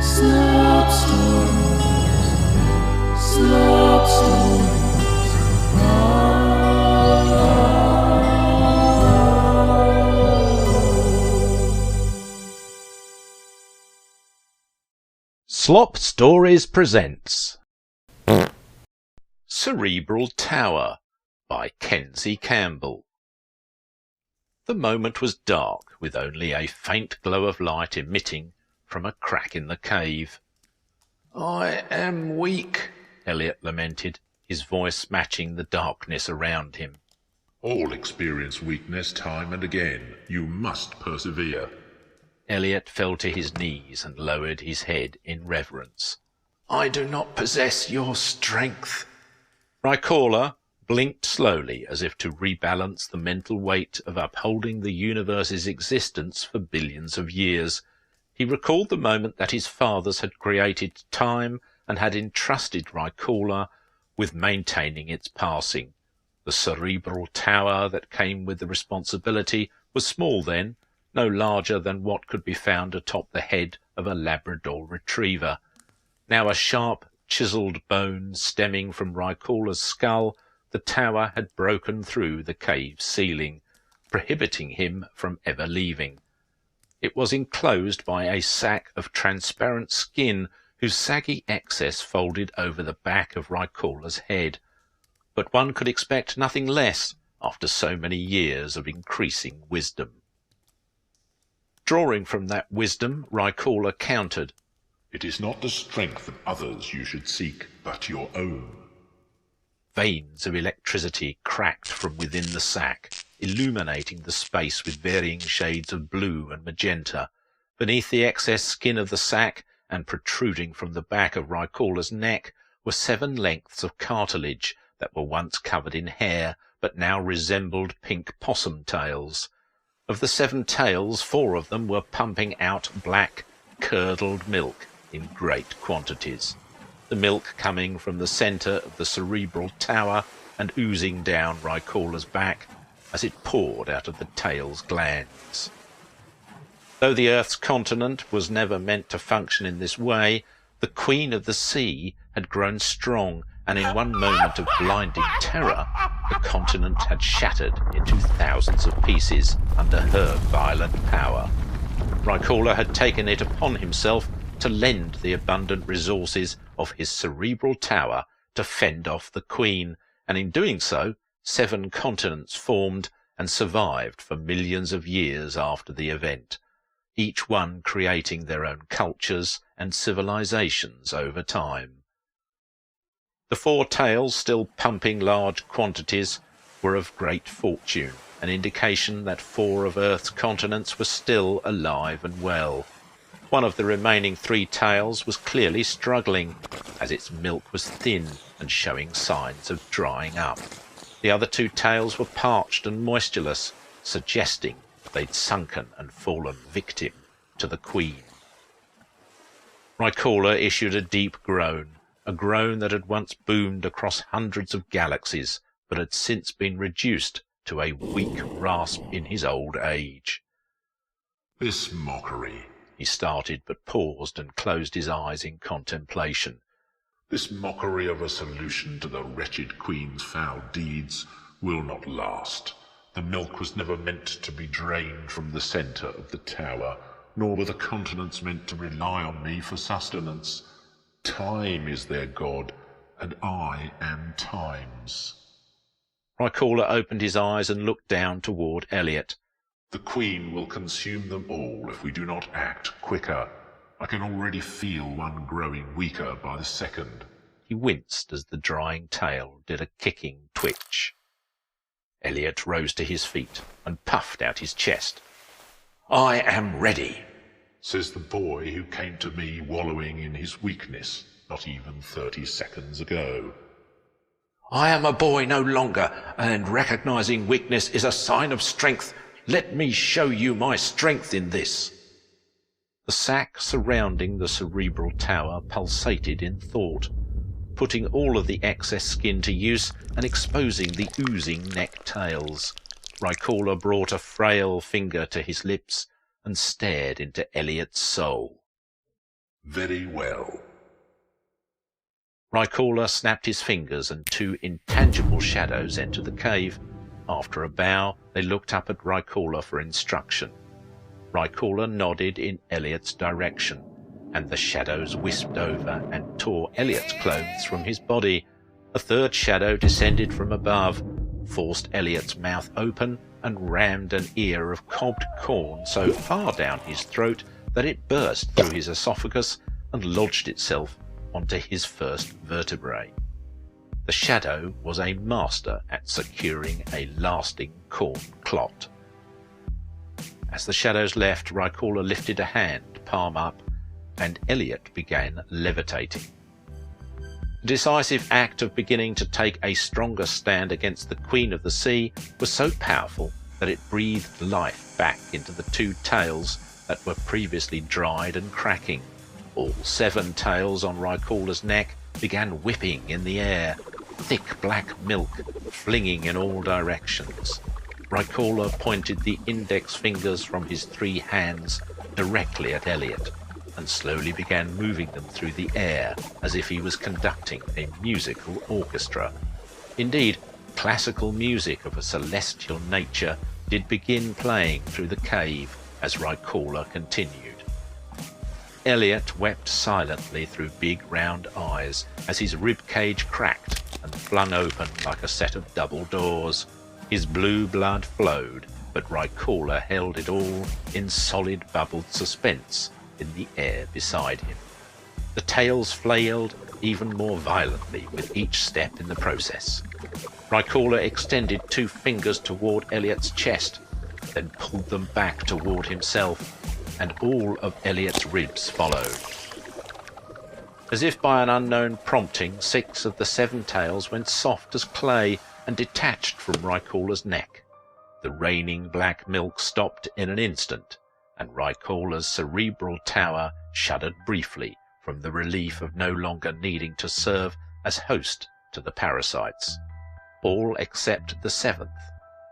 Slop stories, slop stories. Slop Stories presents Cerebral Tower by Kenzie Campbell. The moment was dark, with only a faint glow of light emitting from a crack in the cave. "I am weak," Elliot lamented, his voice matching the darkness around him. "All experience weakness time and again. You must persevere." Elliot fell to his knees and lowered his head in reverence. "I do not possess your strength." Rycaller blinked slowly, as if to rebalance the mental weight of upholding the universe's existence for billions of years. He recalled the moment that his fathers had created time and had entrusted Rycaller with maintaining its passing. The cerebral tower that came with the responsibility was small then, no larger than what could be found atop the head of a Labrador retriever. Now a sharp, chiselled bone stemming from Rycaller's skull, the tower had broken through the cave's ceiling, prohibiting him from ever leaving. It was enclosed by a sack of transparent skin whose saggy excess folded over the back of Rycaller's head. But one could expect nothing less after so many years of increasing wisdom. Drawing from that wisdom, Rycaller countered, "It is not the strength of others you should seek, but your own." Veins of electricity cracked from within the sack, illuminating the space with varying shades of blue and magenta. Beneath the excess skin of the sack, and protruding from the back of Rycaller's neck, were 7 lengths of cartilage that were once covered in hair, but now resembled pink possum tails. Of the 7 tails, 4 of them were pumping out black, curdled milk in great quantities, the milk coming from the centre of the cerebral tower and oozing down Rycaller's back as it poured out of the tail's glands. Though the Earth's continent was never meant to function in this way, the Queen of the Sea had grown strong, and in one moment of blinding terror, the continent had shattered into thousands of pieces under her violent power. Rycaller had taken it upon himself to lend the abundant resources of his cerebral tower to fend off the Queen, and in doing so, 7 continents formed and survived for millions of years after the event, each one creating their own cultures and civilizations over time. The 4 tails, still pumping large quantities, were of great fortune, an indication that 4 of Earth's continents were still alive and well. One of the remaining 3 tails was clearly struggling, as its milk was thin and showing signs of drying up. The other 2 tails were parched and moistureless, suggesting they'd sunken and fallen victim to the Queen. Rycaller issued a deep groan, a groan that had once boomed across hundreds of galaxies, but had since been reduced to a weak rasp in his old age. "This mockery," he started, but paused and closed his eyes in contemplation. "This mockery of a solution to the wretched Queen's foul deeds will not last. The milk was never meant to be drained from the centre of the tower, nor were the continents meant to rely on me for sustenance. Time is their god, and I am Time's." Rycaller opened his eyes and looked down toward Elliot. "The Queen will consume them all if we do not act quicker. I can already feel one growing weaker by the second." He winced as the drying tail did a kicking twitch. Elliot rose to his feet and puffed out his chest. "I am ready," says the boy who came to me wallowing in his weakness not even 30 seconds ago. "I am a boy no longer, and recognizing weakness is a sign of strength. Let me show you my strength in this." The sack surrounding the cerebral tower pulsated in thought, putting all of the excess skin to use and exposing the oozing neck tails. Rycaller brought a frail finger to his lips and stared into Elliot's soul. Very well. Rycaller snapped his fingers and two intangible shadows entered the cave. After a bow, they looked up at Rycaller for instruction. Rycaller nodded in Elliot's direction, and the shadows wisped over and tore Elliot's clothes from his body. A third shadow descended from above, forced Elliot's mouth open, and rammed an ear of cobbed corn so far down his throat that it burst through his esophagus and lodged itself onto his first vertebrae. The shadow was a master at securing a lasting corn clot. As the shadows left, Rycaller lifted a hand, palm up, and Elliot began levitating. The decisive act of beginning to take a stronger stand against the Queen of the Sea was so powerful that it breathed life back into the two tails that were previously dried and cracking. All 7 tails on Rycaller's neck began whipping in the air, thick black milk flinging in all directions. Rycaller pointed the index fingers from his 3 hands directly at Elliot, and slowly began moving them through the air as if he was conducting a musical orchestra. Indeed, classical music of a celestial nature did begin playing through the cave as Rycaller continued. Elliot wept silently through big round eyes as his rib cage cracked and flung open like a set of double doors. His blue blood flowed, but Rycaller held it all in solid bubbled suspense in the air beside him. The tails flailed even more violently with each step in the process. Rycaller extended 2 fingers toward Elliot's chest, then pulled them back toward himself, and all of Elliot's ribs followed. As if by an unknown prompting, 6 of the 7 tails went soft as clay and detached from Rycaller's neck. The raining black milk stopped in an instant, and Rycaller's cerebral tower shuddered briefly from the relief of no longer needing to serve as host to the parasites. All except the 7th,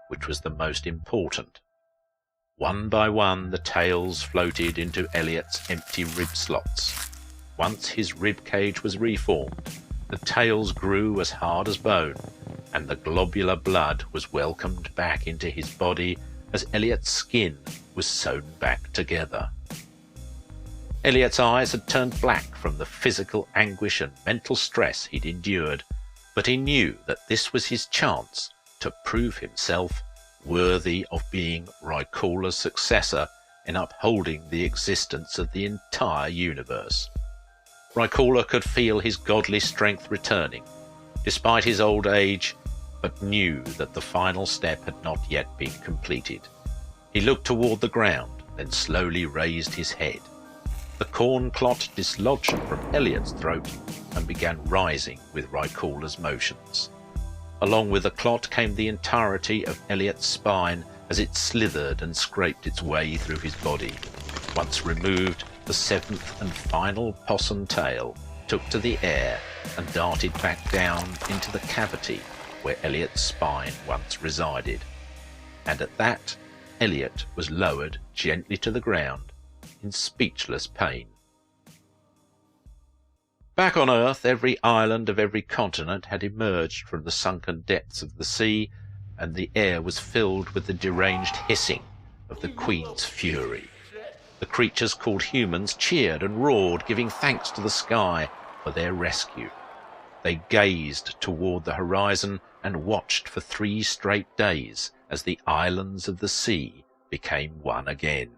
which was the most important. One by one the tails floated into Elliot's empty rib slots. Once his rib cage was reformed, the tails grew as hard as bone, and the globular blood was welcomed back into his body as Elliot's skin was sewn back together. Elliot's eyes had turned black from the physical anguish and mental stress he'd endured, but he knew that this was his chance to prove himself worthy of being Rycaller's successor in upholding the existence of the entire universe. Rycaller could feel his godly strength returning, despite his old age, but knew that the final step had not yet been completed. He looked toward the ground, then slowly raised his head. The corn clot dislodged from Elliot's throat and began rising with Rycaller's motions. Along with the clot came the entirety of Elliot's spine as it slithered and scraped its way through his body. Once removed, the 7th and final possum tail took to the air and darted back down into the cavity where Elliot's spine once resided. And at that, Elliot was lowered gently to the ground in speechless pain. Back on Earth, every island of every continent had emerged from the sunken depths of the sea, and the air was filled with the deranged hissing of the Queen's fury. The creatures called humans cheered and roared, giving thanks to the sky for their rescue. They gazed toward the horizon and watched for 3 straight days as the islands of the sea became one again.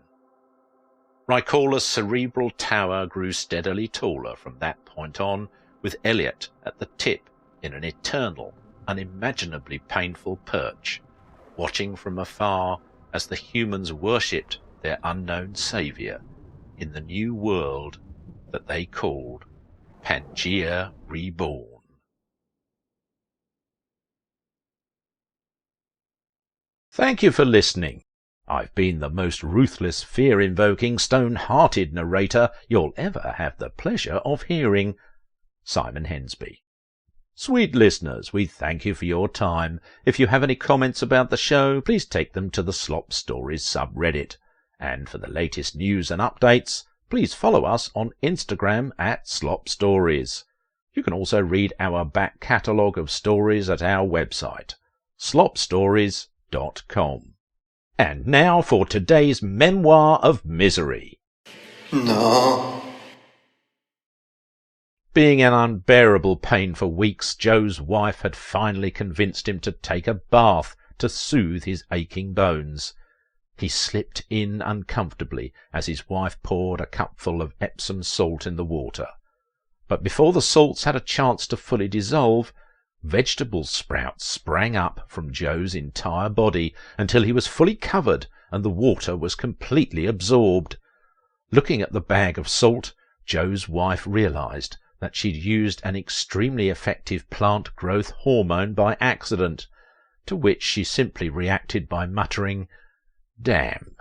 Rycaller's cerebral tower grew steadily taller from that point on, with Elliot at the tip in an eternal, unimaginably painful perch, watching from afar as the humans worshipped their unknown saviour in the new world that they called Pangea Reborn. Thank you for listening. I've been the most ruthless, fear-invoking, stone-hearted narrator you'll ever have the pleasure of hearing, Simon Hensby. Sweet listeners, we thank you for your time. If you have any comments about the show, please take them to the Slop Stories subreddit. And for the latest news and updates, please follow us on Instagram at Slop Stories. You can also read our back catalogue of stories at our website, slopstories.com. And now for today's Memoir of Misery. No. Being an unbearable pain for weeks, Joe's wife had finally convinced him to take a bath to soothe his aching bones. He slipped in uncomfortably as his wife poured a cupful of Epsom salt in the water. But before the salts had a chance to fully dissolve, vegetable sprouts sprang up from Joe's entire body until he was fully covered and the water was completely absorbed. Looking at the bag of salt, Joe's wife realized that she'd used an extremely effective plant growth hormone by accident, to which she simply reacted by muttering, "Damn."